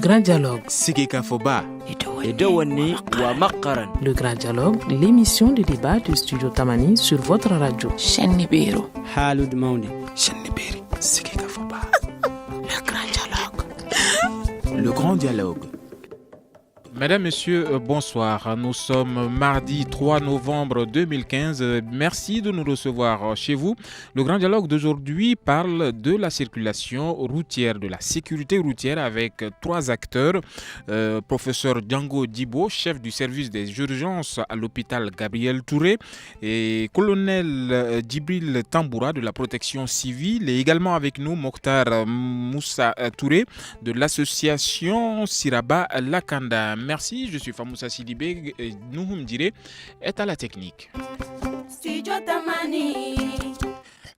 grand dialogue. Sigeka Foba. Edouani wa Makaran. Le grand dialogue, l'émission de débat du studio Tamani sur votre radio. Chenibero. Halud Mauni. Cheniberi. Sigeka Foba. Le grand dialogue. Le grand dialogue. Mesdames, Messieurs, bonsoir. Nous sommes mardi 3 novembre 2015. Merci de nous recevoir chez vous. Le grand dialogue d'aujourd'hui parle de la circulation routière, de la sécurité routière avec trois acteurs. Professeur Django Dibo, chef du service des urgences à l'hôpital Gabriel Touré, et colonel Djibril Tamboura de la protection civile, et également avec nous Mokhtar Moussa Touré de l'association Siraba Lakanda. Merci, je suis Famoussa Sidibé, Nouhoum Diré est à la technique. Studio Tamani.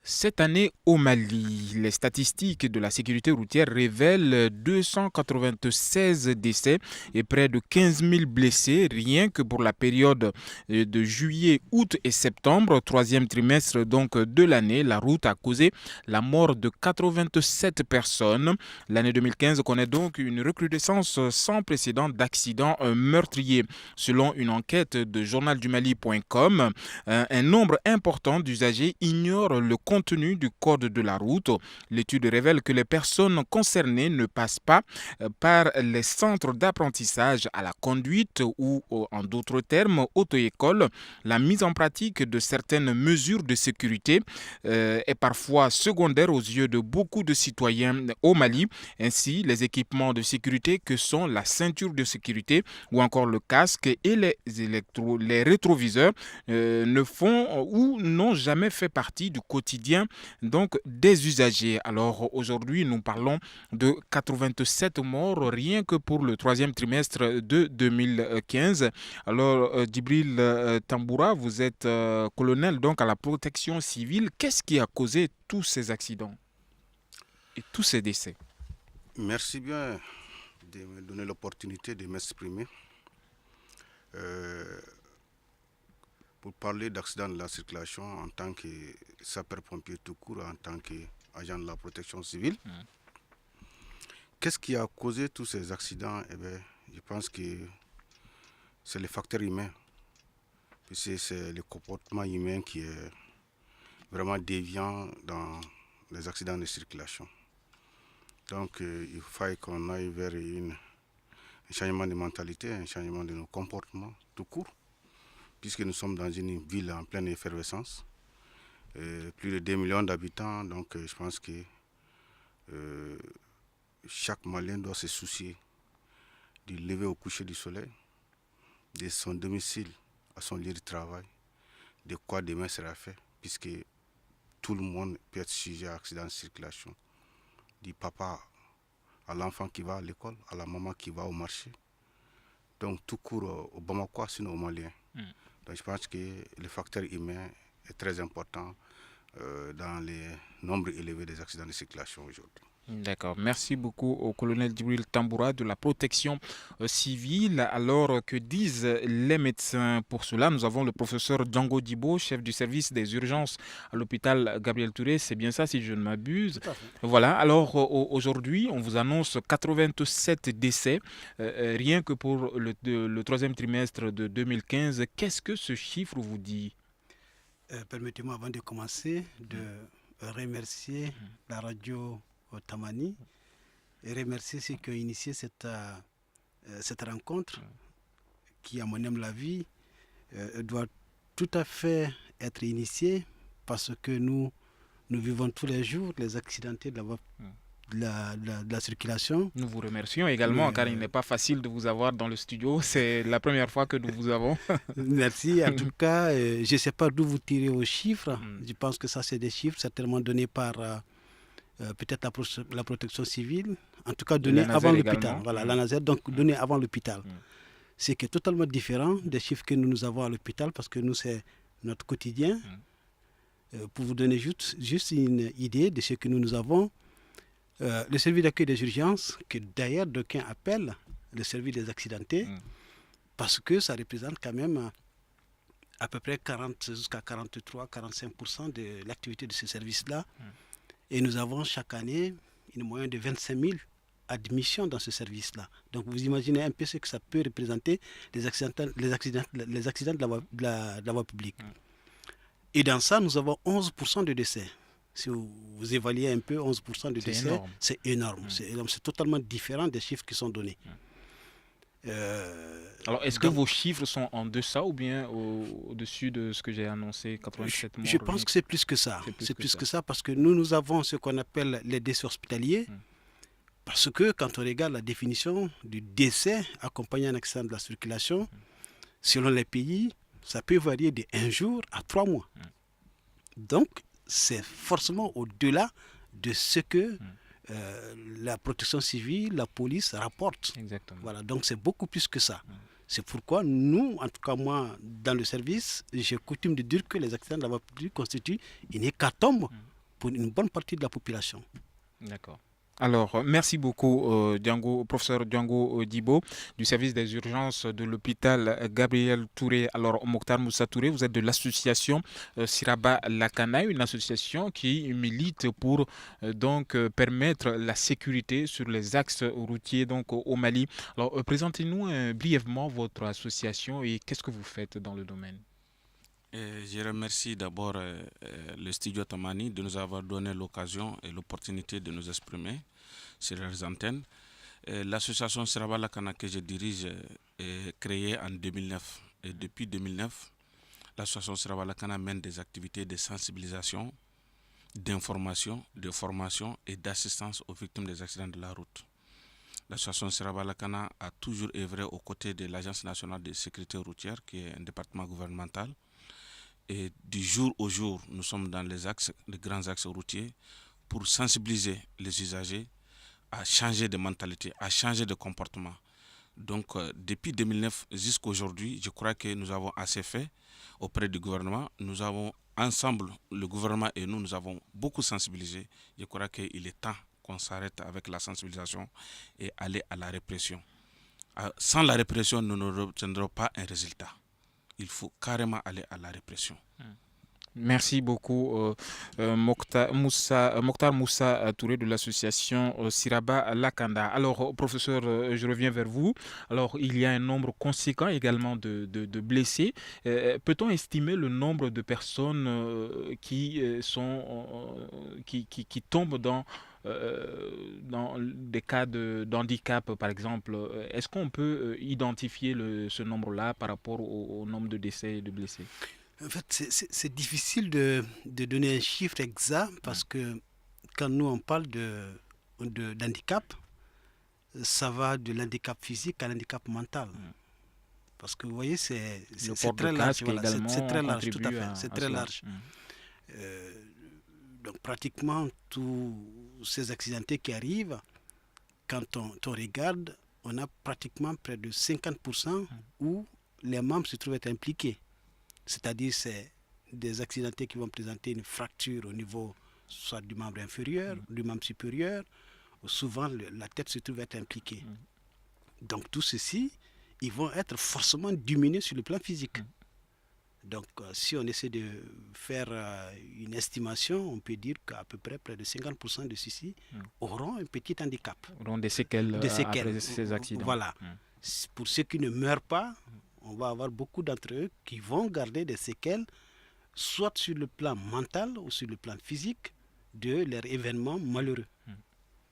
Cette année au Mali, les statistiques de la sécurité routière révèlent 296 décès et près de 15 000 blessés, rien que pour la période de juillet, août et septembre, troisième trimestre donc de l'année. La route a causé la mort de 87 personnes. L'année 2015 connaît donc une recrudescence sans précédent d'accidents meurtriers. Selon une enquête de journaldumali.com, un nombre important d'usagers ignorent le contenu du code de la route. L'étude révèle que les personnes concernées ne passent pas par les centres d'apprentissage à la conduite ou, en d'autres termes, auto-école. La mise en pratique de certaines mesures de sécurité est parfois secondaire aux yeux de beaucoup de citoyens au Mali. Ainsi, les équipements de sécurité que sont la ceinture de sécurité ou encore le casque et les rétroviseurs ne font ou n'ont jamais fait partie du quotidien donc des usagers. Alors aujourd'hui, nous parlons de 87 morts rien que pour le troisième trimestre de 2015. Alors Djibril Tamboura, vous êtes colonel donc à la protection civile. Qu'est-ce qui a causé tous ces accidents et tous ces décès? Merci bien de me donner l'opportunité de m'exprimer. Pour parler d'accident de la circulation en tant que sapeur-pompier tout court, en tant qu'agent de la protection civile. Qu'est-ce qui a causé tous ces accidents? Je pense que c'est le facteur humain. Puisque c'est le comportement humain qui est vraiment déviant dans les accidents de circulation. Donc il faut qu'on aille vers un changement de mentalité, un changement de nos comportements tout court. Puisque nous sommes dans une ville en pleine effervescence, plus de 2 millions d'habitants, donc je pense que chaque Malien doit se soucier du lever au coucher du soleil, de son domicile à son lieu de travail, de quoi demain sera fait, puisque tout le monde peut être sujet à accident de circulation, du papa à l'enfant qui va à l'école, à la maman qui va au marché, donc tout court au Bamako, sinon au Malien. Donc je pense que le facteur humain est très important dans les nombres élevés des accidents de circulation aujourd'hui. D'accord. Merci beaucoup au colonel Djibril Tamboura de la protection civile. Alors, que disent les médecins pour cela? Nous avons le professeur Django Dibo, chef du service des urgences à l'hôpital Gabriel Touré. C'est bien ça, si je ne m'abuse. Voilà. Alors, aujourd'hui, on vous annonce 87 décès, rien que pour le troisième trimestre de 2015. Qu'est-ce que ce chiffre vous dit? Permettez-moi, avant de commencer, de remercier la radio Tamani et remercier ceux qui ont initié cette rencontre qui, à mon avis, la vie doit tout à fait être initiée parce que nous vivons tous les jours les accidentés de la circulation. Nous vous remercions également car il n'est pas facile de vous avoir dans le studio. C'est la première fois que nous vous avons. Merci. En tout cas, je ne sais pas d'où vous tirez vos chiffres. Je pense que ça, c'est des chiffres certainement donnés par peut-être la protection civile. En tout cas, donnés avant l'hôpital. Voilà, la NASER, donc donnés avant l'hôpital. C'est qui est totalement différent des chiffres que nous avons à l'hôpital parce que nous, c'est notre quotidien. Pour vous donner juste une idée de ce que nous avons, le service d'accueil des urgences, que d'ailleurs d'aucuns appellent le service des accidentés, parce que ça représente quand même à peu près 40 jusqu'à 43-45% de l'activité de ce service-là. Et nous avons chaque année une moyenne de 25 000 admission dans ce service-là. Donc vous imaginez un peu ce que ça peut représenter les accidents de la voie publique. Et dans ça, nous avons 11% de décès. Si vous évaluez un peu 11% de décès, c'est énorme. C'est énorme. C'est totalement différent des chiffres qui sont donnés. Alors, est-ce que vos chiffres sont en deçà ou bien au-dessus de ce que j'ai annoncé, 87 morts? Je pense que c'est plus que ça. C'est plus que ça parce que nous avons ce qu'on appelle les décès hospitaliers. Parce que quand on regarde la définition du décès accompagné d'un accident de la circulation, selon les pays, ça peut varier de 1 jour à 3 mois. Donc, c'est forcément au-delà de ce que la protection civile, la police rapporte. Exactement. Voilà, donc c'est beaucoup plus que ça. C'est pourquoi nous, en tout cas moi, dans le service, j'ai coutume de dire que les accidents de la voie publique constituent une hécatombe pour une bonne partie de la population. D'accord. Alors, merci beaucoup, professeur Django Dibo, du service des urgences de l'hôpital Gabriel Touré. Alors, Mokhtar Moussa Touré, vous êtes de l'association Siraba Lakana, une association qui milite pour permettre la sécurité sur les axes routiers au Mali. Alors, présentez-nous brièvement votre association et qu'est-ce que vous faites dans le domaine. Je remercie d'abord le studio Tamani de nous avoir donné l'occasion et l'opportunité de nous exprimer sur leurs antennes. L'association Siraba Lakana que je dirige est créée en 2009. Et depuis 2009, l'association Siraba Lakana mène des activités de sensibilisation, d'information, de formation et d'assistance aux victimes des accidents de la route. L'association Siraba Lakana a toujours œuvré aux côtés de l'Agence nationale de sécurité routière, qui est un département gouvernemental. Et du jour au jour, nous sommes dans les grands axes routiers pour sensibiliser les usagers à changer de mentalité, à changer de comportement. Donc, depuis 2009 jusqu'à aujourd'hui, je crois que nous avons assez fait auprès du gouvernement. Nous avons ensemble, le gouvernement et nous avons beaucoup sensibilisé. Je crois qu'il est temps qu'on s'arrête avec la sensibilisation et aller à la répression. Sans la répression, nous n'obtiendrons pas un résultat. Il faut carrément aller à la répression. Merci beaucoup, Mokhtar Moussa Touré de l'association Siraba Lakanda. Alors, professeur, je reviens vers vous. Alors, il y a un nombre conséquent également de blessés. Peut-on estimer le nombre de personnes qui tombent dans des cas d'handicap, par exemple? Est-ce qu'on peut identifier ce nombre-là par rapport au nombre de décès et de blessés? En fait, c'est difficile de donner un chiffre exact parce que quand nous on parle d'handicap, ça va de l'handicap physique à l'handicap mental. Parce que vous voyez, c'est très large. Voilà, c'est très large, tout à fait. C'est très large. Donc pratiquement tous ces accidentés qui arrivent, quand on regarde, on a pratiquement près de 50% où les membres se trouvent être impliqués. C'est-à-dire c'est des accidentés qui vont présenter une fracture au niveau soit du membre inférieur, du membre supérieur. Souvent, la tête se trouve être impliquée. Donc tout ceci, ils vont être forcément diminués sur le plan physique. Donc si on essaie de faire une estimation, on peut dire qu'à peu près de 50% de ceux-ci auront un petit handicap. Auront des séquelles, après ces accidents. Voilà. Pour ceux qui ne meurent pas, on va avoir beaucoup d'entre eux qui vont garder des séquelles, soit sur le plan mental ou sur le plan physique, de leur événement malheureux.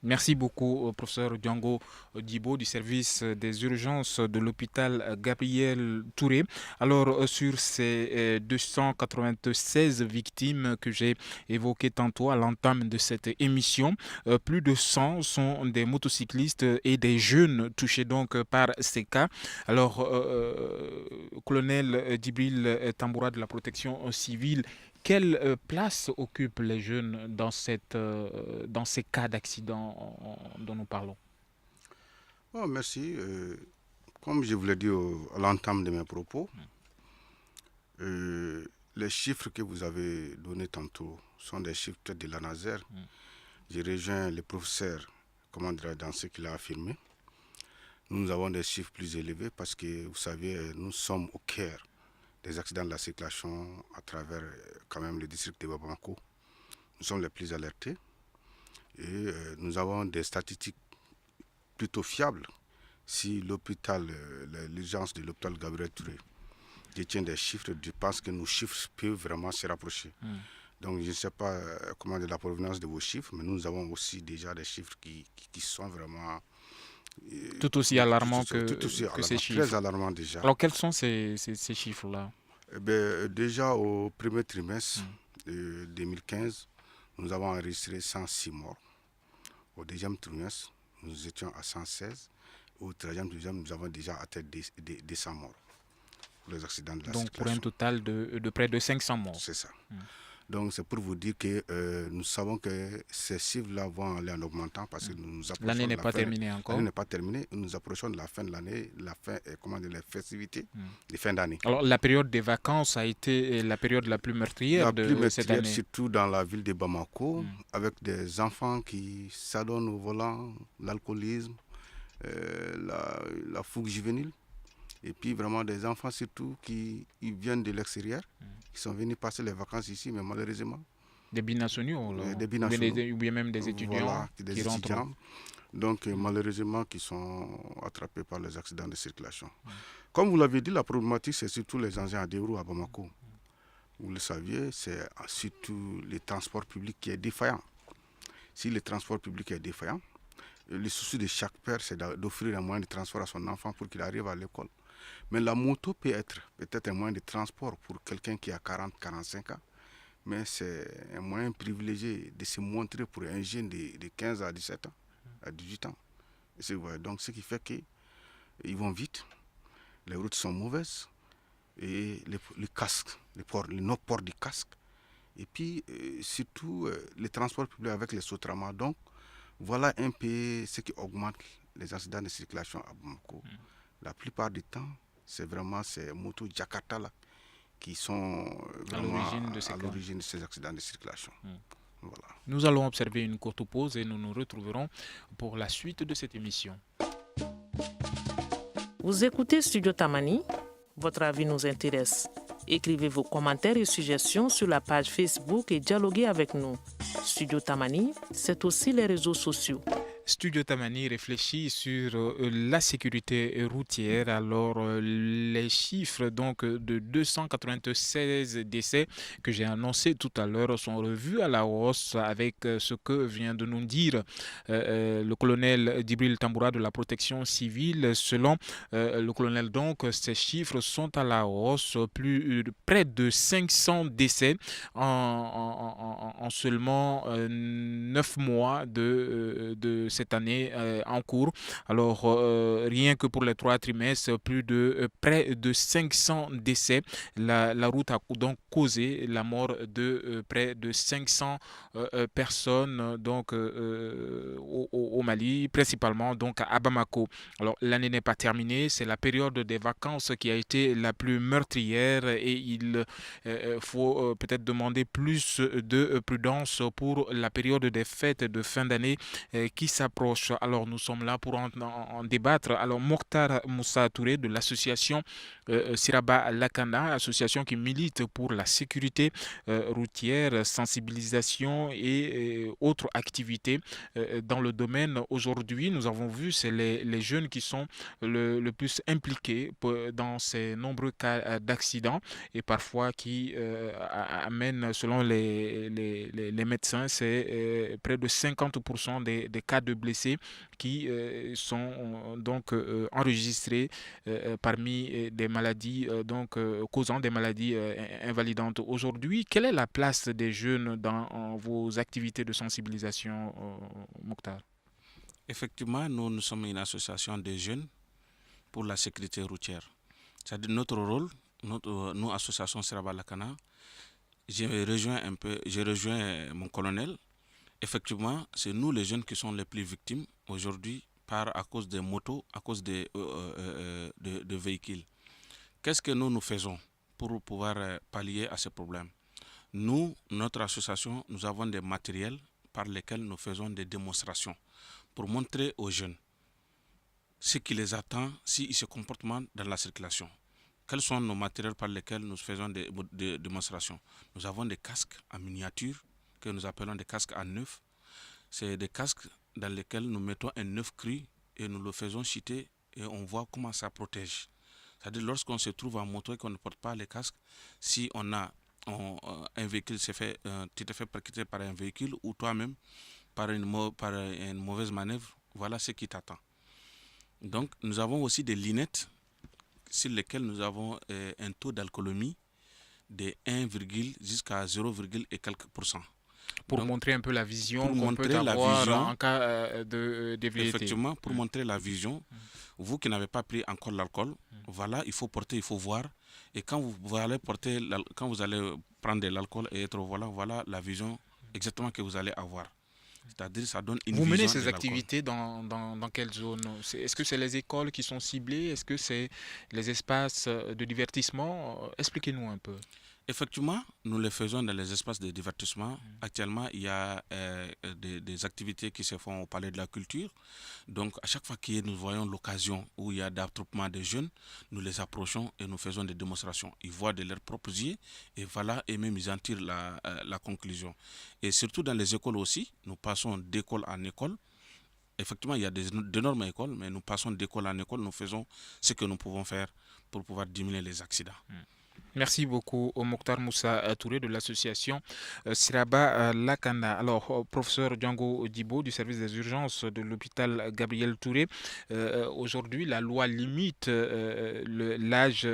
Merci beaucoup, professeur Django Dibo du service des urgences de l'hôpital Gabriel Touré. Alors, sur ces 296 victimes que j'ai évoquées tantôt à l'entame de cette émission, plus de 100 sont des motocyclistes et des jeunes touchés donc par ces cas. Alors, colonel Djibril Tamboura de la protection civile, quelle place occupent les jeunes dans ces cas d'accident dont nous parlons? Merci. Comme je vous l'ai dit à l'entame de mes propos, les chiffres que vous avez donnés tantôt sont des chiffres peut-être de l'ANASER. Je rejoins le professeur dans ce qu'il a affirmé. Nous avons des chiffres plus élevés parce que, vous savez, nous sommes au cœur des accidents de la circulation à travers quand même le district de Bamako. Nous sommes les plus alertés et nous avons des statistiques plutôt fiable si l'hôpital, l'urgence de l'hôpital Gabriel Touré détient des chiffres. Je pense que nos chiffres peuvent vraiment se rapprocher. Donc je ne sais pas comment est la provenance de vos chiffres, mais nous avons aussi déjà des chiffres qui sont vraiment... tout aussi alarmants que ces chiffres. Très alarmants déjà. Alors quels sont ces chiffres-là? Déjà au premier trimestre 2015, nous avons enregistré 106 morts. Au deuxième trimestre, nous étions à 116. Au troisième trimestre, nous avons déjà atteint des 100 morts pour les accidents de la circulation. Donc pour un total de près de 500 morts. C'est ça. Donc c'est pour vous dire que nous savons que ces chiffres-là vont aller en augmentant parce que nous approchons. L'année n'est pas terminée encore. L'année n'est pas terminée. Nous approchons de la fin de l'année, les festivités de fin d'année. Alors la période des vacances a été la période la plus meurtrière de cette année. Surtout dans la ville de Bamako, avec des enfants qui s'adonnent au volant, l'alcoolisme, la fougue juvénile. Et puis vraiment des enfants surtout qui viennent de l'extérieur, qui sont venus passer les vacances ici, mais malheureusement... Des binationaux, des binationaux. Ou bien même des étudiants, voilà, des étudiants. Donc malheureusement qui sont attrapés par les accidents de circulation. Comme vous l'avez dit, la problématique c'est surtout les engins à deux roues à Bamako. Vous le saviez, c'est surtout le transport public qui est défaillant. Si le transport public est défaillant, le souci de chaque père c'est d'offrir un moyen de transport à son enfant pour qu'il arrive à l'école. Mais la moto peut être peut-être un moyen de transport pour quelqu'un qui a 40-45 ans, mais c'est un moyen privilégié de se montrer pour un jeune de 15 à 17 ans, à 18 ans. Donc ce qui fait qu'ils vont vite, les routes sont mauvaises, et les casques, le non-port du casque, et puis surtout les transports publics avec les Sotrama. Donc voilà un peu ce qui augmente les accidents de circulation à Bamako. La plupart du temps, c'est vraiment ces motos Jakarta là qui sont vraiment à l'origine de ces accidents de circulation. Voilà. Nous allons observer une courte pause et nous nous retrouverons pour la suite de cette émission. Vous écoutez Studio Tamani, votre avis nous intéresse. Écrivez vos commentaires et suggestions sur la page Facebook et dialoguez avec nous. Studio Tamani, c'est aussi les réseaux sociaux. Studio Tamani réfléchit sur la sécurité routière. Alors, les chiffres donc de 296 décès que j'ai annoncés tout à l'heure sont revus à la hausse avec ce que vient de nous dire le colonel Djibril Tamboura de la protection civile. Selon le colonel, donc, ces chiffres sont à la hausse, près de 500 décès en seulement 9 mois de cette année en cours. Alors, rien que pour les 3 trimestres, près de 500 décès. La route a donc causé la mort de près de 500 personnes donc, au Mali, principalement donc à Bamako. Alors, l'année n'est pas terminée, c'est la période des vacances qui a été la plus meurtrière et il faut peut-être demander plus de prudence pour la période des fêtes de fin d'année qui s'approche. Alors nous sommes là pour en débattre. Alors Mokhtar Moussa Touré de l'association Siraba Lakanda, association qui milite pour la sécurité routière, sensibilisation et autres activités dans le domaine. Aujourd'hui, nous avons vu, c'est les jeunes qui sont le plus impliqués dans ces nombreux cas d'accidents et parfois qui amènent, selon les médecins, c'est près de 50% des cas de blessés qui sont donc enregistrés parmi des maladies causant des maladies invalidantes. Aujourd'hui, quelle est la place des jeunes dans vos activités de sensibilisation, Mokhtar? Effectivement, nous sommes une association de jeunes pour la sécurité routière. C'est-à-dire notre rôle, nous, association Siraba Lakana, j'ai rejoint mon colonel. Effectivement, c'est nous les jeunes qui sont les plus victimes aujourd'hui à cause des motos, à cause de véhicules. Qu'est-ce que nous faisons pour pouvoir pallier à ces problèmes? Nous, notre association, nous avons des matériels par lesquels nous faisons des démonstrations pour montrer aux jeunes ce qui les attend s'ils se comportent mal dans la circulation. Quels sont nos matériels par lesquels nous faisons des démonstrations? Nous avons des casques en miniature que nous appelons des casques à neuf. C'est des casques dans lesquels nous mettons un œuf cru et nous le faisons chuter et on voit comment ça protège. C'est-à-dire lorsqu'on se trouve en moto et qu'on ne porte pas les casques, si un véhicule tu te fais percuter par un véhicule ou toi-même par une mauvaise manœuvre, voilà ce qui t'attend. Donc nous avons aussi des lunettes sur lesquelles nous avons un taux d'alcoolémie de 1, jusqu'à 0, et quelques %. Pour donc, montrer un peu la vision pour qu'on montrer peut la avoir vision, en cas d'ébriété. Effectivement, pour montrer la vision, vous qui n'avez pas pris encore l'alcool, voilà, il faut voir. Et quand vous allez prendre de l'alcool et être voilà la vision exactement que vous allez avoir. C'est-à-dire ça donne une vision. Vous menez de ces l'alcool. activités dans quelle zone? Est-ce que c'est les écoles qui sont ciblées? Est-ce que c'est les espaces de divertissement? Expliquez-nous un peu. Effectivement, nous le faisons dans les espaces de divertissement. Actuellement, il y a des activités qui se font au Palais de la Culture. Donc, à chaque fois que nous voyons l'occasion où il y a d'attroupement de jeunes, nous les approchons et nous faisons des démonstrations. Ils voient de leurs propres yeux et voilà, et même ils en tirent la conclusion. Et surtout dans les écoles aussi, nous passons d'école en école. Effectivement, il y a d'énormes écoles, mais nous passons d'école en école, nous faisons ce que nous pouvons faire pour pouvoir diminuer les accidents. Merci beaucoup au Mokhtar Moussa Touré de l'association Siraba Lakanda. Alors, professeur Django Dibo du service des urgences de l'hôpital Gabriel Touré, aujourd'hui la loi limite l'âge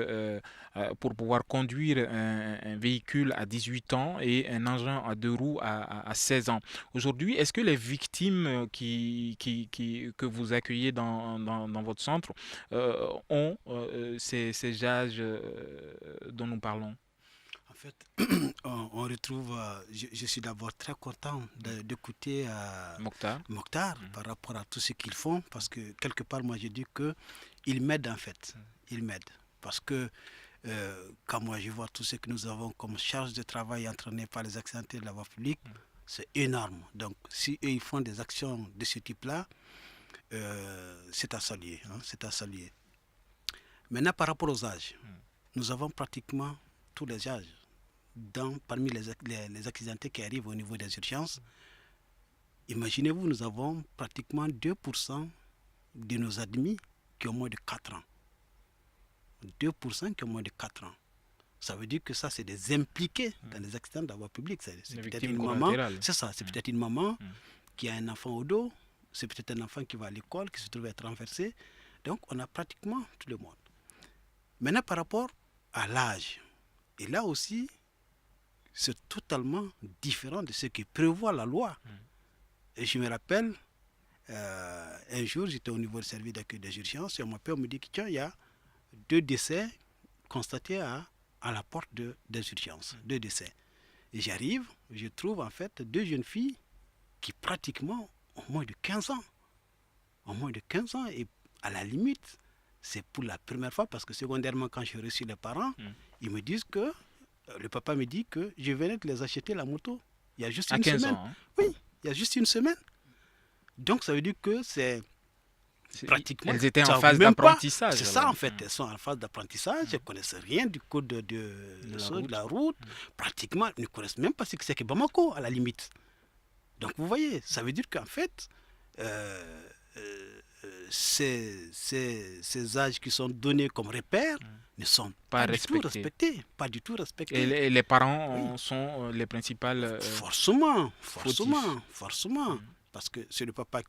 pour pouvoir conduire un véhicule à 18 ans et un engin à 2 roues à 16 ans. Aujourd'hui, est-ce que les victimes que vous accueillez dans votre centre ont ces âges dont nous parlons? En fait, on retrouve, je suis d'abord très content d'écouter Mokhtar par rapport à tout ce qu'ils font, parce que quelque part, moi, je dis qu'ils m'aident en fait. Ils m'aident. Parce que quand moi, je vois tout ce que nous avons comme charge de travail entraînée par les accidentés de la voie publique, c'est énorme. Donc, si eux, ils font des actions de ce type-là, c'est à saluer. C'est à saluer. Maintenant, par rapport aux âges, nous avons pratiquement tous les âges parmi les accidentés qui arrivent au niveau des urgences. Imaginez-vous, nous avons pratiquement 2% de nos admis qui ont moins de 4 ans. 2% qui ont moins de 4 ans. Ça veut dire que ça, c'est des impliqués dans les accidents de la voie publique. C'est peut-être une maman, c'est ça, c'est peut-être une maman qui a un enfant au dos, c'est peut-être un enfant qui va à l'école, qui se trouve être renversé. Donc, on a pratiquement tout le monde. Maintenant, par rapport à l'âge, et là aussi, c'est totalement différent de ce que prévoit la loi. Et je me rappelle, un jour, j'étais au niveau du service d'accueil des urgences et on m'appelle, on me dit qu'il y a 2 décès constatés à la porte des urgences. 2 décès. Et j'arrive, je trouve en fait 2 jeunes filles qui pratiquement ont moins de 15 ans. Ont moins de 15 ans et à la limite, c'est pour la première fois parce que secondairement, quand j'ai reçu les parents, ils me disent que, le papa me dit que je venais de les acheter la moto. Il y a juste une semaine. Ans, hein? Oui, il y a juste une semaine. Donc ça veut dire que c'est pratiquement... Elles étaient en phase d'apprentissage. C'est ça en fait, elles sont en phase d'apprentissage, elles ne connaissent rien du code de la route. Pratiquement, elles ne connaissent même pas ce que c'est que Bamako à la limite. Donc vous voyez, ça veut dire qu'en fait, ces âges qui sont donnés comme repères ne sont pas du tout respectés. Pas du tout respectés. Et les parents sont les principales... Forcément. Parce que c'est le parent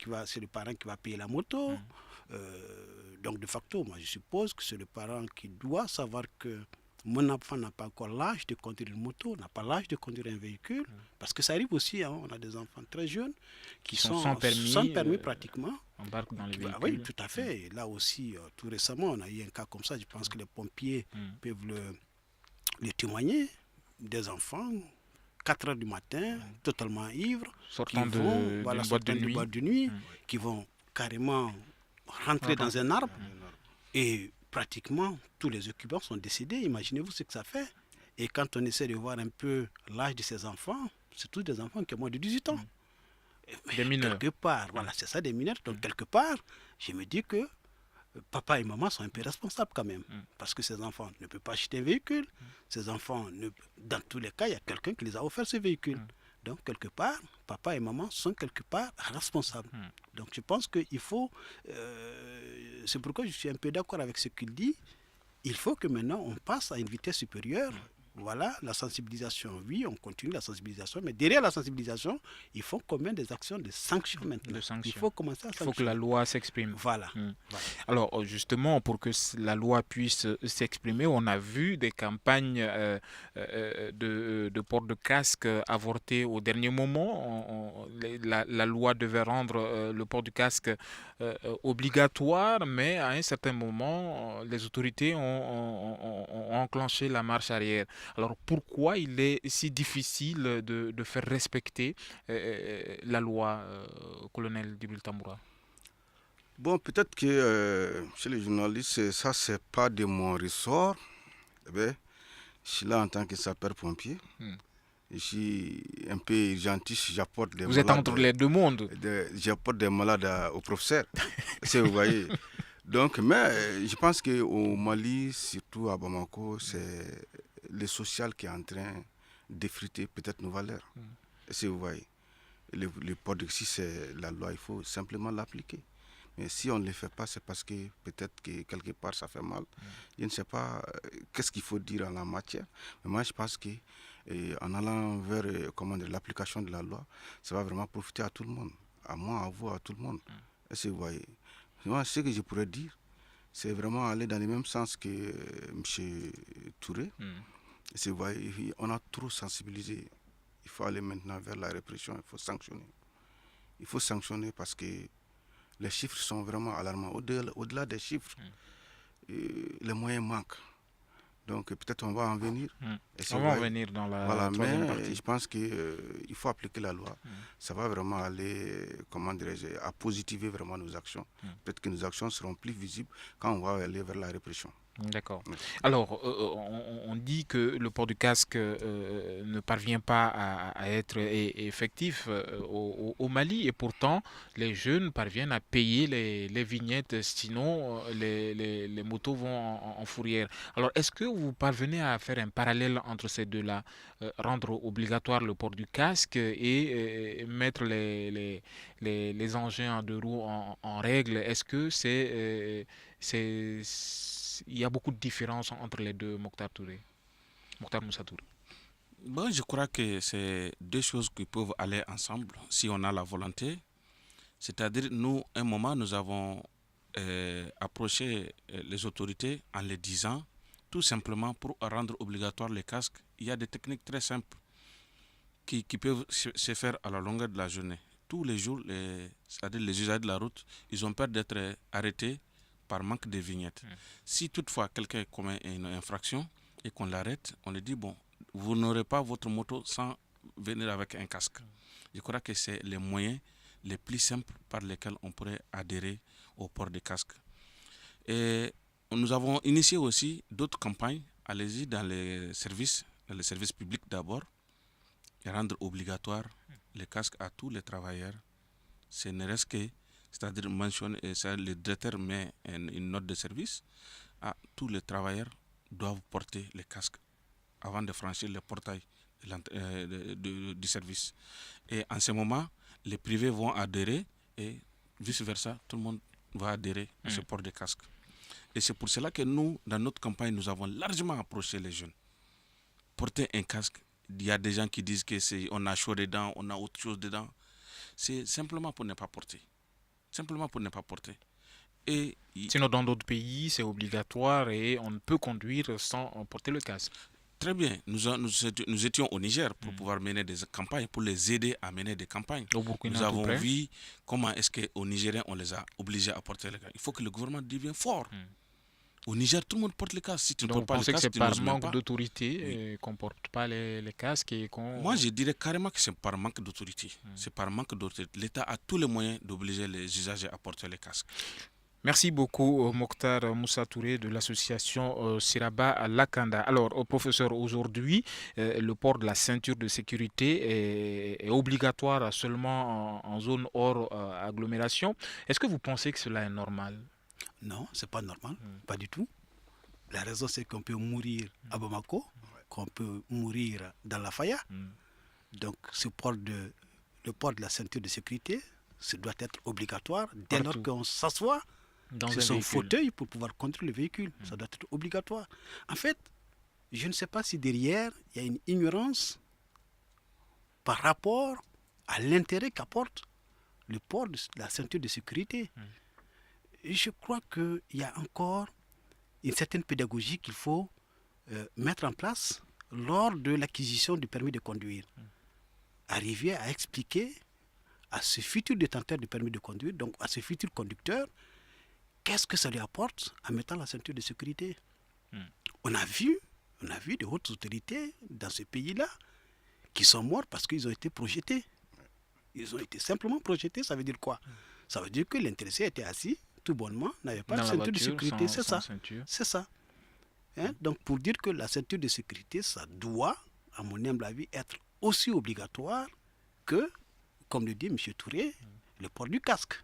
qui va payer la moto. Donc de facto, moi je suppose que c'est le parent qui doit savoir que mon enfant n'a pas encore l'âge de conduire une moto, n'a pas l'âge de conduire un véhicule. Parce que ça arrive aussi, on a des enfants très jeunes qui sont sans permis pratiquement. Embarquent dans les véhicules. Oui, tout à fait. Et là aussi, tout récemment, on a eu un cas comme ça. Je pense que les pompiers peuvent le témoigner. Des enfants, 4 heures du matin, totalement ivres, sortant de boîte de nuit, qui vont carrément rentrer dans un arbre et pratiquement tous les occupants sont décédés. Imaginez-vous ce que ça fait. Et quand on essaie de voir un peu l'âge de ces enfants, c'est tous des enfants qui ont moins de 18 ans. Des mineurs. Quelque part, voilà, c'est ça, des mineurs. Donc quelque part, je me dis que papa et maman sont un peu responsables quand même. Parce que ces enfants ne peuvent pas acheter un véhicule. Ces enfants, dans tous les cas, il y a quelqu'un qui les a offert ce véhicule. Donc, quelque part, papa et maman sont quelque part responsables. Donc, je pense qu'il faut... c'est pourquoi je suis un peu d'accord avec ce qu'il dit. Il faut que maintenant, on passe à une vitesse supérieure. Voilà, la sensibilisation, oui, on continue la sensibilisation, mais derrière la sensibilisation, il faut quand même des actions de sanctions maintenant. Il faut commencer à sanctionner. Il faut que la loi s'exprime. Voilà. Voilà. Alors, justement, pour que la loi puisse s'exprimer, on a vu des campagnes de port de casque avortées au dernier moment. La loi devait rendre le port du casque obligatoire, mais à un certain moment, les autorités ont enclenché la marche arrière. Alors pourquoi il est si difficile de faire respecter la loi, colonel Djibril Tamboura? Bon, peut-être que chez les journalistes, ça, c'est pas de mon ressort. Eh bien, je suis là en tant que sapeur-pompier. Je suis un peu urgentiste, j'apporte des Vous malades. Êtes entre les deux mondes. J'apporte des malades au professeur. Vous voyez. Donc, mais je pense qu'au Mali, surtout à Bamako, c'est le social qui est en train d'effriter peut-être nos valeurs. Vous voyez. Le port de si c'est la loi, il faut simplement l'appliquer. Mais si on ne le fait pas, c'est parce que peut-être que quelque part ça fait mal. Je ne sais pas qu'est-ce qu'il faut dire en la matière. Mais moi, je pense qu'en allant vers l'application de la loi, ça va vraiment profiter à tout le monde. À moi, à vous, à tout le monde. Vous voyez. Moi, ce que je pourrais dire, c'est vraiment aller dans le même sens que M. Touré. Vous voyez, on a trop sensibilisé. Il faut aller maintenant vers la répression, il faut sanctionner. Il faut sanctionner parce que les chiffres sont vraiment alarmants. Au-delà des chiffres, les moyens manquent. Donc peut-être on va en venir. On va en venir dans la troisième partie. Je pense qu'il faut appliquer la loi. Ça va vraiment aller, comment dirais-je, à positiver vraiment nos actions. Peut-être que nos actions seront plus visibles quand on va aller vers la répression. D'accord. Alors, on dit que le port du casque ne parvient pas à être effectif au Mali, et pourtant les jeunes parviennent à payer les vignettes, sinon les motos vont en fourrière. Alors, est-ce que vous parvenez à faire un parallèle entre ces deux-là, rendre obligatoire le port du casque et mettre les engins en deux roues en règle? Est-ce que il y a beaucoup de différences entre les deux, Mokhtar Moussa Touré? Bon, je crois que c'est deux choses qui peuvent aller ensemble si on a la volonté. C'est-à-dire, nous, à un moment, nous avons approché les autorités en les disant, tout simplement pour rendre obligatoire les casques, il y a des techniques très simples qui peuvent se faire à la longueur de la journée. Tous les jours, c'est-à-dire les usagers de la route, ils ont peur d'être arrêtés par manque de vignettes. Si toutefois quelqu'un commet une infraction et qu'on l'arrête, on lui dit, bon, vous n'aurez pas votre moto sans venir avec un casque. Je crois que c'est les moyens les plus simples par lesquels on pourrait adhérer au port des casques. Et nous avons initié aussi d'autres campagnes. Allez-y dans les services publics d'abord, et rendre obligatoire les casques à tous les travailleurs. Ce ne reste que, c'est-à-dire mentionner, le directeur met une note de service, tous les travailleurs doivent porter les casques avant de franchir le portail du service. Et en ce moment, les privés vont adhérer et vice-versa, tout le monde va adhérer à ce port de casque. Et c'est pour cela que nous, dans notre campagne, nous avons largement approché les jeunes. Porter un casque, il y a des gens qui disent qu'on a chaud dedans, on a autre chose dedans. C'est simplement pour ne pas porter. Simplement pour ne pas porter. Et sinon, dans d'autres pays, c'est obligatoire et on ne peut conduire sans porter le casque. Très bien. Nous étions au Niger pour pouvoir mener des campagnes, pour les aider à mener des campagnes. Nous avons vu comment est-ce qu'aux Nigériens, on les a obligés à porter le casque. Il faut que le gouvernement devienne fort. Au Niger, tout le monde porte le casque. Si tu ne portes pas le casque, tu n'oses même pas. C'est par manque d'autorité qu'on ne porte pas les casques et qu'on... Moi, je dirais carrément que c'est par manque d'autorité. C'est par manque d'autorité. L'État a tous les moyens d'obliger les usagers à porter les casques. Merci beaucoup, Mokhtar Moussa Touré de l'association Siraba Lakanda. Alors, professeur, aujourd'hui, le port de la ceinture de sécurité est obligatoire seulement en zone hors agglomération. Est-ce que vous pensez que cela est normal? Non, ce n'est pas normal, pas du tout. La raison, c'est qu'on peut mourir à Bamako, qu'on peut mourir dans la Faya. Donc le port de la ceinture de sécurité, ça doit être obligatoire dès lors qu'on s'assoit sur son fauteuil pour pouvoir conduire le véhicule. Ça doit être obligatoire. En fait, je ne sais pas si derrière, il y a une ignorance par rapport à l'intérêt qu'apporte le port de la ceinture de sécurité. Et je crois qu'il y a encore une certaine pédagogie qu'il faut mettre en place lors de l'acquisition du permis de conduire. Arriver à expliquer à ce futur détenteur du permis de conduire, donc à ce futur conducteur, qu'est-ce que ça lui apporte en mettant la ceinture de sécurité. On a vu de hautes autorités dans ce pays-là qui sont morts parce qu'ils ont été projetés. Ils ont été simplement projetés, ça veut dire quoi? Ça veut dire que l'intéressé était assis, tout bonnement, n'avait pas de ceinture de sécurité, c'est ça. C'est ça. Donc pour dire que la ceinture de sécurité, ça doit, à mon humble avis, être aussi obligatoire que, comme le dit M. Touré, le port du casque.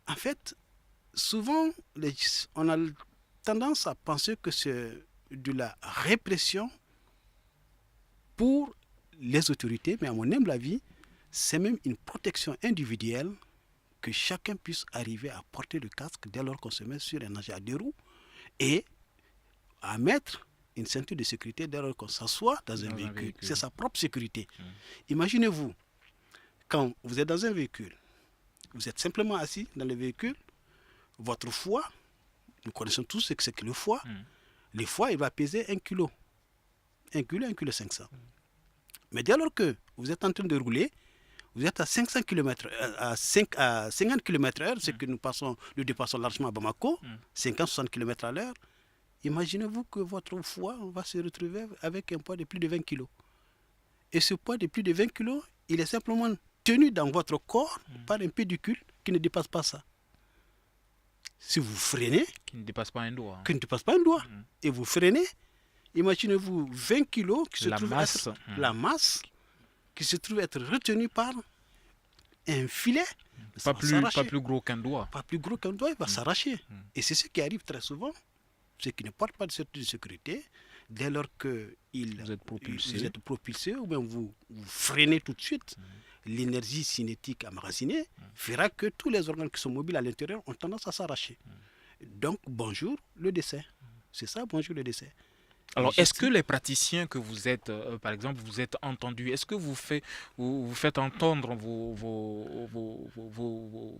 En fait, souvent, on a tendance à penser que c'est de la répression pour les autorités, mais à mon humble avis, c'est même une protection individuelle que chacun puisse arriver à porter le casque dès lors qu'on se met sur un engin à 2 roues et à mettre une ceinture de sécurité dès lors qu'on s'assoit dans un véhicule. C'est sa propre sécurité. Imaginez-vous, quand vous êtes dans un véhicule, vous êtes simplement assis dans le véhicule, votre foie, nous connaissons tous ce que c'est que le foie. Le foie, il va peser 1 kg. 1 kg, 1 kg 500. Mais dès lors que vous êtes en train de rouler, vous êtes à 500 km, à 50 km/h, ce que nous dépassons largement à Bamako, 50-60 km/h. Imaginez-vous que votre foie va se retrouver avec un poids de plus de 20 kg. Et ce poids de plus de 20 kg, il est simplement tenu dans votre corps par un pédicule qui ne dépasse pas ça. Si vous freinez, qui ne dépasse pas un doigt. Et vous freinez, imaginez-vous 20 kg qui se trouve être la masse qui se trouve être retenue par un filet. Pas plus gros qu'un doigt. Pas plus gros qu'un doigt, il va s'arracher. Et c'est ce qui arrive très souvent. Ceux qui ne portent pas de ceinture de sécurité, dès lors que vous êtes propulsé ou bien vous freinez tout de suite, l'énergie cinétique emmagasinée fera que tous les organes qui sont mobiles à l'intérieur ont tendance à s'arracher. Donc, bonjour le décès. C'est ça, bonjour le décès. Alors, est-ce que les praticiens que vous êtes, par exemple, vous êtes entendus? Est-ce que vous faites entendre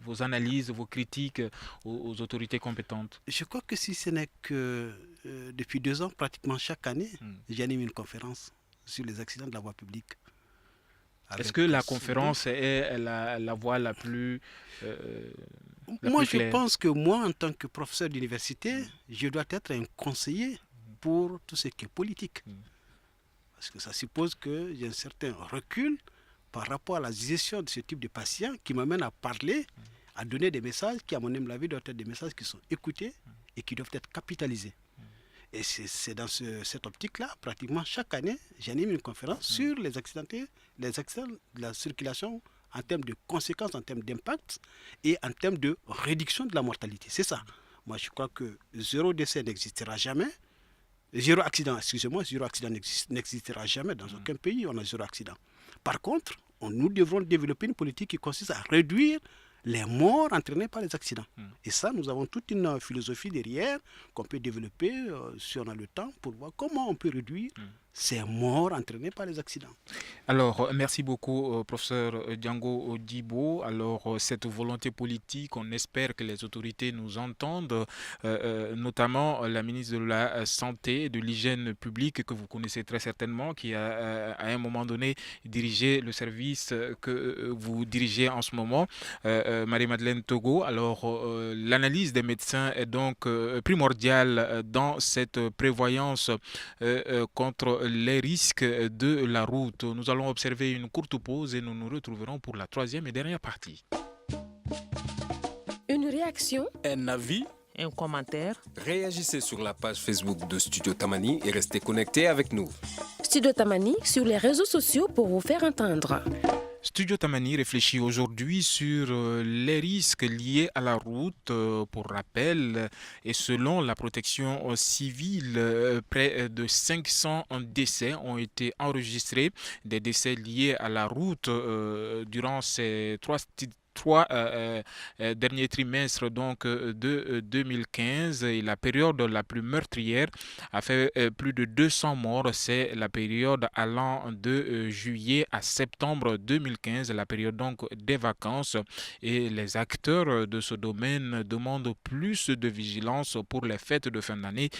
vos analyses, vos critiques aux autorités compétentes? Je crois que si ce n'est que depuis 2 ans, pratiquement chaque année, j'anime une conférence sur les accidents de la voie publique. Est-ce que la conférence est la voie la plus Moi, je pense que moi, en tant que professeur d'université, je dois être un conseiller pour tout ce qui est politique. Parce que ça suppose que j'ai un certain recul par rapport à la gestion de ce type de patients qui m'amène à parler, à donner des messages qui, à mon humble avis, doivent être des messages qui sont écoutés et qui doivent être capitalisés. Et c'est dans cette optique-là, pratiquement chaque année, j'anime une conférence sur les accidents de la circulation en termes de conséquences, en termes d'impact et en termes de réduction de la mortalité. C'est ça. Moi, je crois que 0 décès n'existera jamais. 0 accident n'existera jamais dans aucun pays, on a 0 accident. Par contre, nous devrons développer une politique qui consiste à réduire les morts entraînées par les accidents. Et ça, nous avons toute une philosophie derrière qu'on peut développer si on a le temps pour voir comment on peut réduire ces morts entraînées par les accidents. Alors, merci beaucoup, professeur Django Dibo. Alors, cette volonté politique, on espère que les autorités nous entendent, notamment la ministre de la Santé et de l'Hygiène publique, que vous connaissez très certainement, qui a à un moment donné dirigé le service que vous dirigez en ce moment, Marie-Madeleine Togo. Alors, l'analyse des médecins est donc primordiale dans cette prévoyance contre les risques de la route. Nous allons observer une courte pause et nous nous retrouverons pour la 3e et dernière partie. Une réaction, un avis, un commentaire. Réagissez sur la page Facebook de Studio Tamani et restez connectés avec nous. Studio Tamani sur les réseaux sociaux pour vous faire entendre. Studio Tamani réfléchit aujourd'hui sur les risques liés à la route. Pour rappel, et selon la protection civile, près de 500 décès ont été enregistrés, des décès liés à la route durant ces trois derniers trimestres de 2015, et la période la plus meurtrière a fait plus de 200 morts. C'est la période allant de juillet à septembre 2015, la période donc des vacances, et les acteurs de ce domaine demandent plus de vigilance pour les fêtes de fin d'année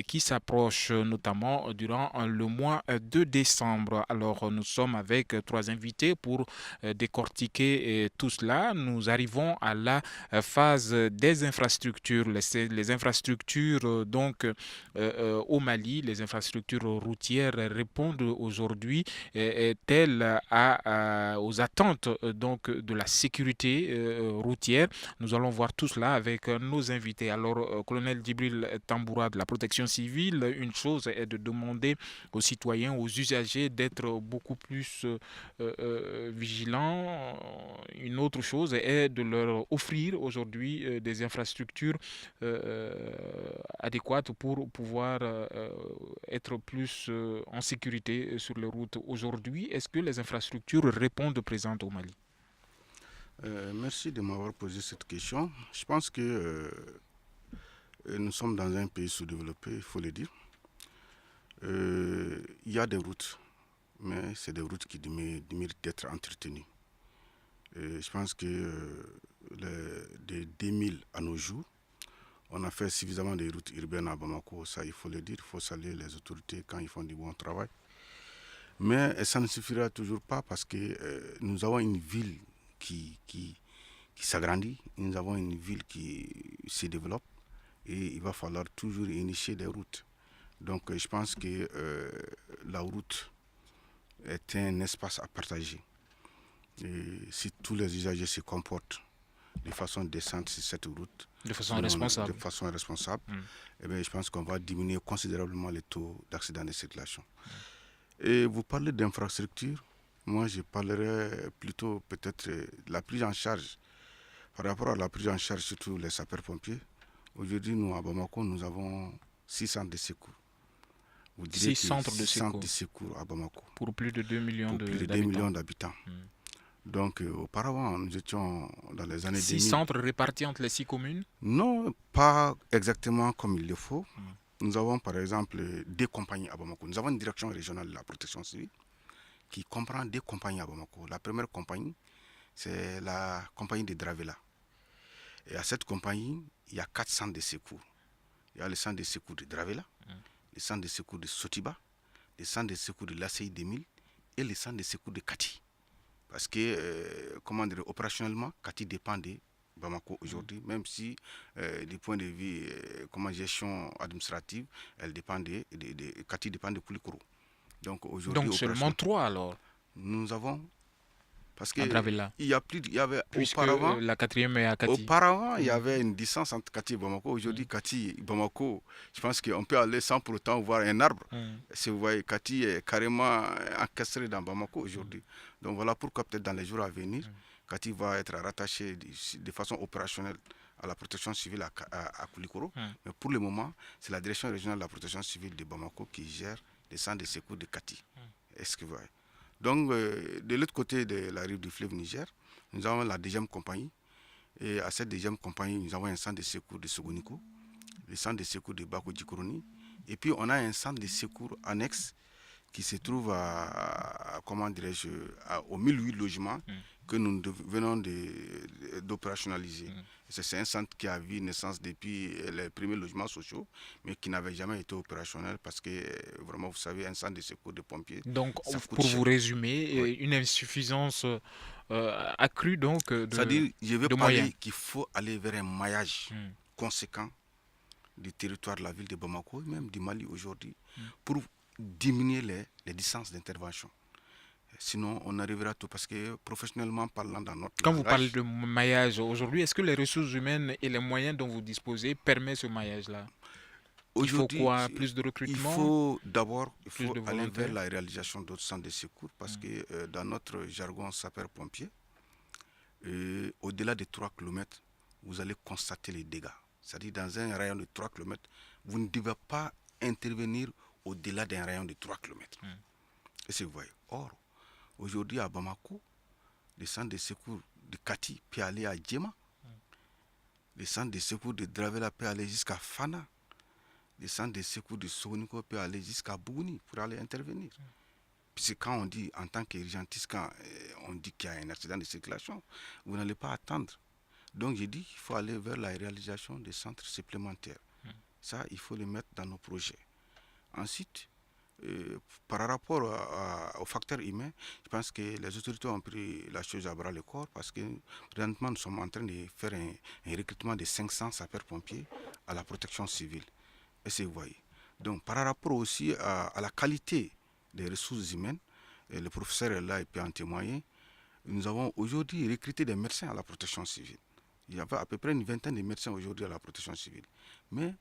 qui s'approchent, notamment durant le mois de décembre. Alors nous sommes avec trois invités pour décortiquer tout cela. Nous arrivons à la phase des infrastructures. Les infrastructures au Mali, les infrastructures routières répondent aujourd'hui telles aux attentes de la sécurité routière. Nous allons voir tout cela avec nos invités. Alors, colonel Djibril Tamboura de la protection civile, une chose est de demander aux citoyens, aux usagers d'être beaucoup plus vigilants. Une autre chose est de leur offrir aujourd'hui des infrastructures adéquates pour pouvoir être plus en sécurité sur les routes. Aujourd'hui, est-ce que les infrastructures répondent présentes au Mali? Merci de m'avoir posé cette question. Je pense que nous sommes dans un pays sous-développé, il faut le dire. Il y a des routes, mais c'est des routes qui méritent d'être entretenues. Je pense que de 2000 à nos jours, on a fait suffisamment de routes urbaines à Bamako, ça il faut le dire, il faut saluer les autorités quand ils font du bon travail. Mais ça ne suffira toujours pas parce que nous avons une ville qui s'agrandit, nous avons une ville qui se développe et il va falloir toujours initier des routes. Donc je pense que la route est un espace à partager. Et si tous les usagers se comportent de façon décente sur cette route, de façon responsable, eh bien, je pense qu'on va diminuer considérablement les taux d'accidents de circulation. Et vous parlez d'infrastructure, moi je parlerai plutôt peut-être de la prise en charge. Par rapport à la prise en charge, surtout les sapeurs-pompiers, aujourd'hui nous à Bamako, nous avons 6 centres de secours. 6 centres de secours à Bamako. Pour plus de 2 millions d'habitants. Donc auparavant, nous étions dans les années 2000. 6 centres répartis entre les 6 communes? Non, pas exactement comme il le faut. Nous avons par exemple 2 compagnies à Bamako. Nous avons une direction régionale de la protection civile qui comprend 2 compagnies à Bamako. La première compagnie, c'est la compagnie de Dravela. Et à cette compagnie, il y a 4 centres de secours. Il y a le centre de secours de Dravela, le centre de secours de Sotiba, le centre de secours de l'ACI 2000 et le centre de secours de Kati. Parce que, opérationnellement, Kati dépend de Bamako aujourd'hui, même si, du point de vue gestion administrative, elle dépend Kati dépend de Koulikoro. Donc seulement 3 alors? Nous avons. Parce que il y avait auparavant, la 4e est à Kati. Auparavant, il y avait une distance entre Kati et Bamako. Aujourd'hui, Kati et Bamako, je pense qu'on peut aller sans pour autant voir un arbre. Si vous voyez, Kati est carrément encastré dans Bamako aujourd'hui. Donc voilà pourquoi peut-être dans les jours à venir, Kati va être rattaché de façon opérationnelle à la protection civile à Koulikoro. Mais pour le moment, c'est la direction régionale de la protection civile de Bamako qui gère les centres de secours de Kati. Est-ce que vous voyez? Donc, de l'autre côté de la rive du fleuve Niger, nous avons la 2e compagnie. Et à cette 2e compagnie, nous avons un centre de secours de Sogoniko, le centre de secours de Bako Djikoroni. Et puis, on a un centre de secours annexe qui se trouve aux 1008 logements que nous venons d'opérationnaliser. C'est un centre qui a vu naissance depuis les premiers logements sociaux, mais qui n'avait jamais été opérationnel parce que, vraiment, vous savez, un centre de secours de pompiers. Donc, pour vous résumer, une insuffisance accrue donc de moyens. C'est-à-dire, je veux parler qu'il faut aller vers un maillage conséquent du territoire de la ville de Bamako, même du Mali aujourd'hui, pour diminuer les distances d'intervention. Sinon, on arrivera à tout parce que professionnellement parlant dans notre Quand vous parlez de maillage aujourd'hui, est-ce que les ressources humaines et les moyens dont vous disposez permettent ce maillage-là? Il faut quoi? Plus de recrutement? Il faut d'abord aller volontaires? vers la réalisation d'autres centres de secours parce que dans notre jargon sapeur-pompier, au-delà de 3 km, vous allez constater les dégâts. C'est-à-dire dans un rayon de 3 km, vous ne devez pas intervenir au-delà d'un rayon de 3 km. Et c'est vous voyez. Or, aujourd'hui à Bamako, le centre de secours de Kati peut aller à Djema, le centre de secours de Dravela peut aller jusqu'à Fana, le centre de secours de Soniko peut aller jusqu'à Bougouni pour aller intervenir. Puisque quand on dit, en tant qu'urgentiste, quand on dit qu'il y a un accident de circulation, vous n'allez pas attendre. Donc j'ai dit qu'il faut aller vers la réalisation des centres supplémentaires. Ça, il faut le mettre dans nos projets. Ensuite, par rapport au facteur humain, je pense que les autorités ont pris la chose à bras le corps parce que présentement nous sommes en train de faire un recrutement de 500 sapeurs-pompiers à la protection civile. Et c'est vous voyez. Donc par rapport aussi à la qualité des ressources humaines, le professeur est là et peut en témoigner, nous avons aujourd'hui recruté des médecins à la protection civile. Il y avait à peu près une vingtaine de médecins aujourd'hui à la protection civile. Mais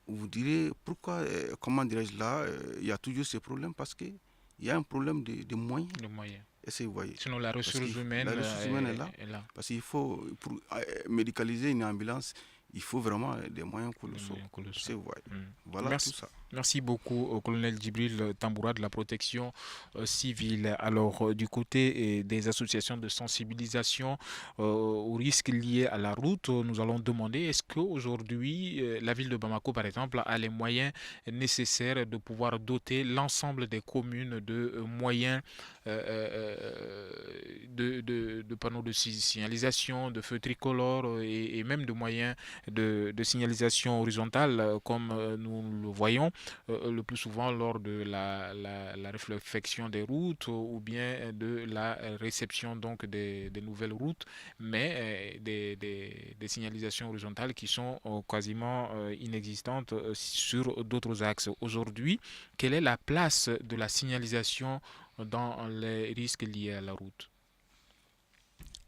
vous direz, pourquoi, comment dirais-je là, il y a toujours ces problèmes parce qu'il y a un problème de moyens. De moyens. Et vous voyez. Sinon, la ressource humaine est là. Parce qu'il faut, pour médicaliser une ambulance, il faut vraiment des moyens colossaux. Voilà Merci. tout ça. Merci beaucoup au colonel Djibril Tamboura de la protection civile. Alors, du côté des associations de sensibilisation aux risques liés à la route, nous allons demander est-ce qu'aujourd'hui, la ville de Bamako, par exemple, a les moyens nécessaires de pouvoir doter l'ensemble des communes de moyens de panneaux de signalisation, de feux tricolores et même de moyens de signalisation horizontale, comme nous le voyons le plus souvent lors de la réfection des routes ou bien de la réception donc des nouvelles routes, mais des signalisations horizontales qui sont quasiment inexistantes sur d'autres axes. Aujourd'hui, quelle est la place de la signalisation dans les risques liés à la route?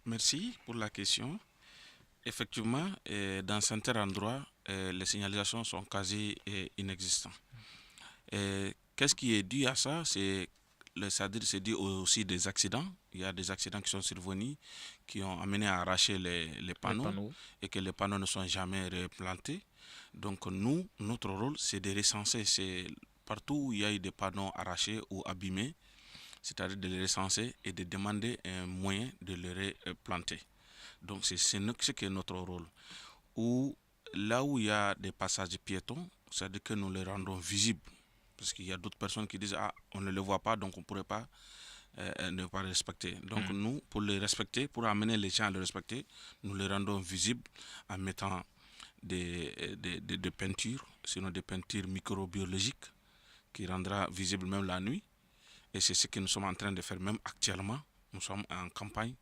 Merci pour la question. Effectivement, dans certains endroits, les signalisations sont quasi inexistantes. Qu'est-ce qui est dû à ça? C'est-à-dire c'est dû aussi des accidents. Il y a des accidents qui sont survenus, qui ont amené à arracher les panneaux et que les panneaux ne sont jamais replantés. Donc nous, notre rôle, c'est de recenser. C'est partout où il y a eu des panneaux arrachés ou abîmés, c'est-à-dire de les recenser et de demander un moyen de les replanter. Donc c'est ce qui est notre rôle. Ou là où il y a des passages piétons, c'est-à-dire que nous les rendons visibles. Parce qu'il y a d'autres personnes qui disent on ne le voit pas, donc on ne pourrait pas ne pas respecter. Donc nous, pour les respecter, pour amener les gens à le respecter, nous les rendons visibles en mettant des peintures, sinon des peintures microbiologiques qui rendra visible même la nuit. Et c'est ce que nous sommes en train de faire même actuellement. Nous sommes en campagne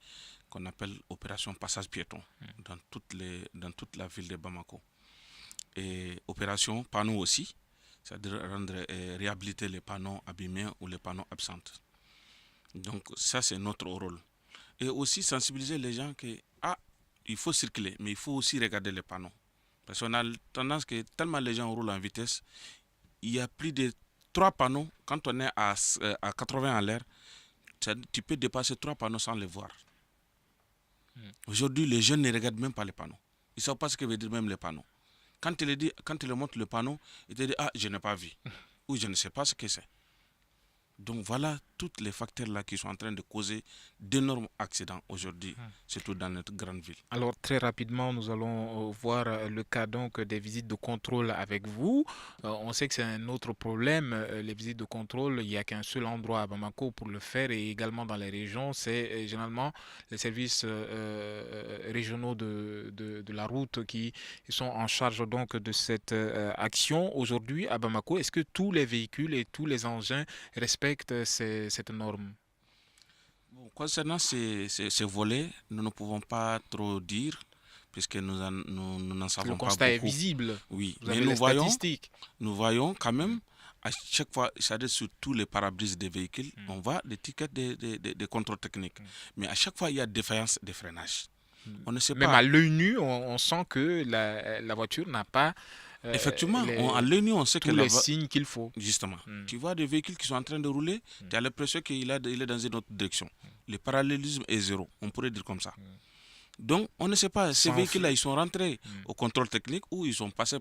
qu'on appelle opération passage piéton dans toute la ville de Bamako. Et opération panneau aussi, c'est-à-dire réhabiliter les panneaux abîmés ou les panneaux absents. Donc ça c'est notre rôle. Et aussi sensibiliser les gens que il faut circuler, mais il faut aussi regarder les panneaux. Parce qu'on a tendance que tellement les gens roulent en vitesse, il y a plus de 3 panneaux, quand on est à 80 à l'heure, tu peux dépasser 3 panneaux sans les voir. Aujourd'hui, les jeunes ne regardent même pas les panneaux. Ils ne savent pas ce que veut dire même les panneaux. Quand il montre le panneau, il te dit je n'ai pas vu. Ou je ne sais pas ce que c'est. Donc voilà tous les facteurs là qui sont en train de causer d'énormes accidents aujourd'hui, surtout dans notre grande ville. Alors très rapidement, nous allons voir le cas donc des visites de contrôle avec vous. On sait que c'est un autre problème, les visites de contrôle. Il n'y a qu'un seul endroit à Bamako pour le faire et également dans les régions. C'est généralement les services régionaux de la route qui sont en charge donc de cette action. Aujourd'hui à Bamako, est-ce que tous les véhicules et tous les engins respectent cette norme? Concernant ces volets, nous ne pouvons pas trop dire, puisque nous n'en savons pas beaucoup. Le constat est visible. Oui, vous mais avez les statistiques. Nous voyons quand même, à chaque fois, c'est-à-dire sur tous les pare-brises des véhicules, on voit des tickets de contrôle technique. Mais à chaque fois, il y a défaillance de freinage. On ne sait Même pas. à l'œil nu, on sent que la voiture n'a pas Effectivement, à l'œil on sait tous les signes qu'il faut. Justement. Tu vois des véhicules qui sont en train de rouler, tu as l'impression qu'il est dans une autre direction. Le parallélisme est zéro, on pourrait dire comme ça. Donc, on ne sait pas, ces véhicules-là, ils sont rentrés au contrôle technique ou ils sont passés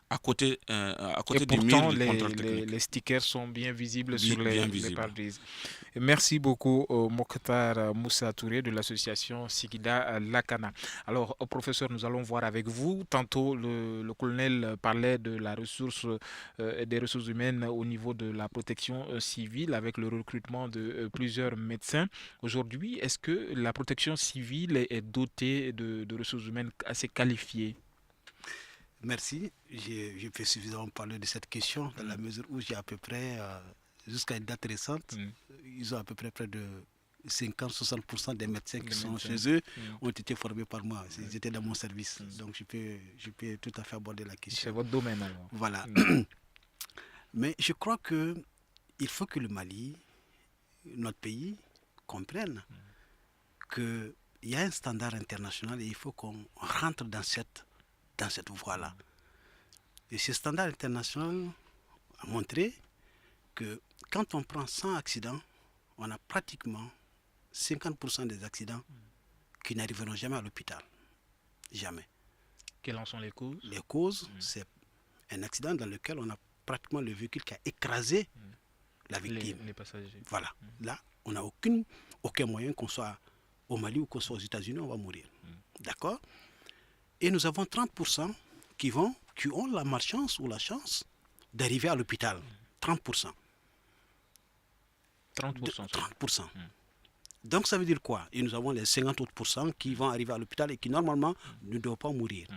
à côté du mur du contrôle technique. Les stickers sont bien visibles sur les pare-brises. Merci beaucoup, Mokhtar Moussa Touré de l'association Sigida Lakana. Alors, professeur, nous allons voir avec vous. Tantôt, le colonel parlait de la ressource, des ressources humaines au niveau de la protection civile avec le recrutement de plusieurs médecins. Aujourd'hui, est-ce que la protection civile est dotée de ressources humaines assez qualifiées? Merci. J'ai fait suffisamment parler de cette question dans la mesure où j'ai à peu près, jusqu'à une date récente, ils ont à peu près de 50-60% des médecins qui sont chez eux ont été formés par moi. Ils étaient dans mon service. Donc je peux tout à fait aborder la question. C'est votre domaine alors. Voilà. Mais je crois qu'il faut que le Mali, notre pays, comprenne qu'il y a un standard international et il faut qu'on rentre dans cette voie-là. Et ce standard international a montré que quand on prend 100 accidents, on a pratiquement 50% des accidents qui n'arriveront jamais à l'hôpital. Jamais. Quelles en sont les causes? Les causes, c'est un accident dans lequel on a pratiquement le véhicule qui a écrasé la victime. Les passagers. Voilà. Là, on n'a aucun moyen qu'on soit au Mali ou qu'on soit aux États-Unis, on va mourir. D'accord? Et nous avons 30% qui ont la malchance ou la chance d'arriver à l'hôpital. 30%. 30%. Donc ça veut dire quoi? Et nous avons les 50 autres pourcents qui vont arriver à l'hôpital et qui normalement ne doivent pas mourir.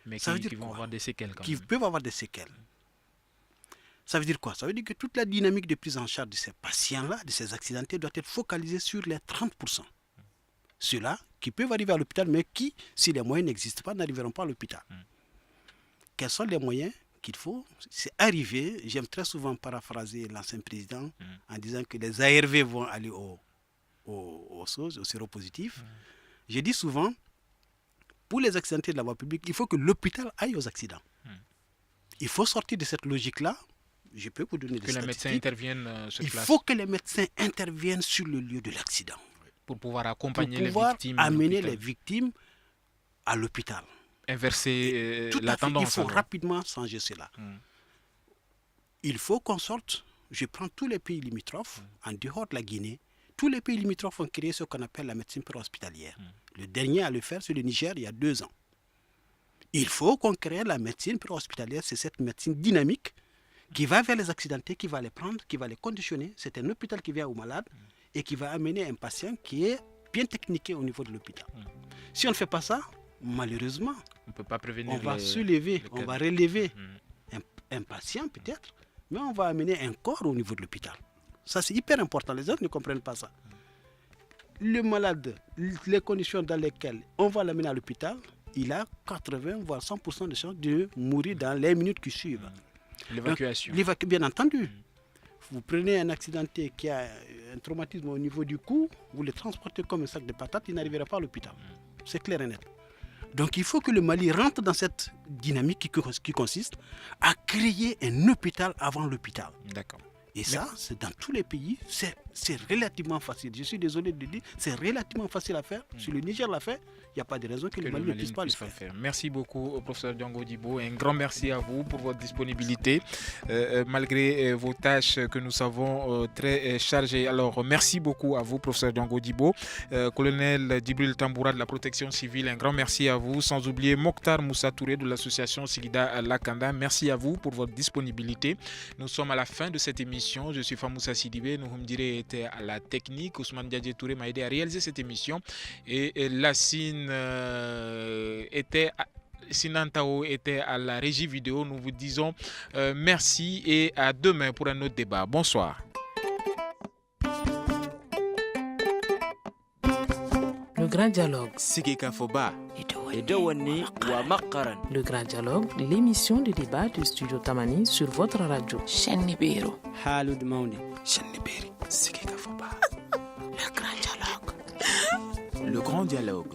Mais ça qui vont avoir des séquelles quand même. Qui peuvent avoir des séquelles. Ça veut dire quoi? Ça veut dire que toute la dynamique de prise en charge de ces patients-là, de ces accidentés, doit être focalisée sur les 30%. Ceux-là qui peuvent arriver à l'hôpital, mais qui, si les moyens n'existent pas, n'arriveront pas à l'hôpital. Quels sont les moyens qu'il faut? C'est arriver, j'aime très souvent paraphraser l'ancien président en disant que les ARV vont aller aux séropositifs. Je dis souvent, pour les accidentés de la voie publique, il faut que l'hôpital aille aux accidents. Il faut sortir de cette logique-là. Je peux vous donner des statistiques. Que les médecins interviennent sur place. Il faut que les médecins interviennent sur le lieu de l'accident. Pour pouvoir accompagner les victimes. Amener les victimes à l'hôpital. Inverser la tendance. Il faut rapidement changer cela. Il faut qu'on sorte. Je prends tous les pays limitrophes, en dehors de la Guinée. Tous les pays limitrophes ont créé ce qu'on appelle la médecine préhospitalière. Le dernier à le faire, c'est le Niger, il y a 2 ans. Il faut qu'on crée la médecine préhospitalière. C'est cette médecine dynamique qui va vers les accidentés, qui va les prendre, qui va les conditionner. C'est un hôpital qui vient aux malades et qui va amener un patient qui est bien techniqué au niveau de l'hôpital. Si on ne fait pas ça, malheureusement, on peut pas prévenir. On va soulever, on va relever un patient peut-être, mais on va amener un corps au niveau de l'hôpital. Ça, c'est hyper important. Les autres ne comprennent pas ça. Le malade, les conditions dans lesquelles on va l'amener à l'hôpital, il a 80 voire 100% de chances de mourir dans les minutes qui suivent. L'évacuation. Bien entendu. Vous prenez un accidenté qui a un traumatisme au niveau du cou, vous le transportez comme un sac de patates, il n'arrivera pas à l'hôpital. C'est clair et net. Donc il faut que le Mali rentre dans cette dynamique qui consiste à créer un hôpital avant l'hôpital. D'accord. Et ça, c'est dans tous les pays, c'est relativement facile. Je suis désolé de dire, c'est relativement facile à faire. Si le Niger l'a fait, il n'y a pas de raison que le Mali ne puisse pas le faire. Merci beaucoup, professeur Diongo Djibo. Un grand merci à vous pour votre disponibilité, malgré vos tâches que nous savons très chargées. Alors, merci beaucoup à vous, professeur Diongo Djibo. Colonel Djibril Tamboura de la protection civile, un grand merci à vous. Sans oublier Mokhtar Moussa Touré de l'association Sigida Lakanda. Merci à vous pour votre disponibilité. Nous sommes à la fin de cette émission. Je suis Famoussa Sidibé. Nouhoumdire était à la technique. Ousmane Diadje Touré m'a aidé à réaliser cette émission. Et Lassine Sinantao était à la régie vidéo. Nous vous disons merci et à demain pour un autre débat. Bonsoir. Le grand dialogue. Sigeka Foba. Le grand dialogue, l'émission de débat du studio Tamani sur votre radio. Chaîne Nibéro. Halud Mauni. Chaîne Sigeka Foba. Le grand dialogue. Le grand dialogue.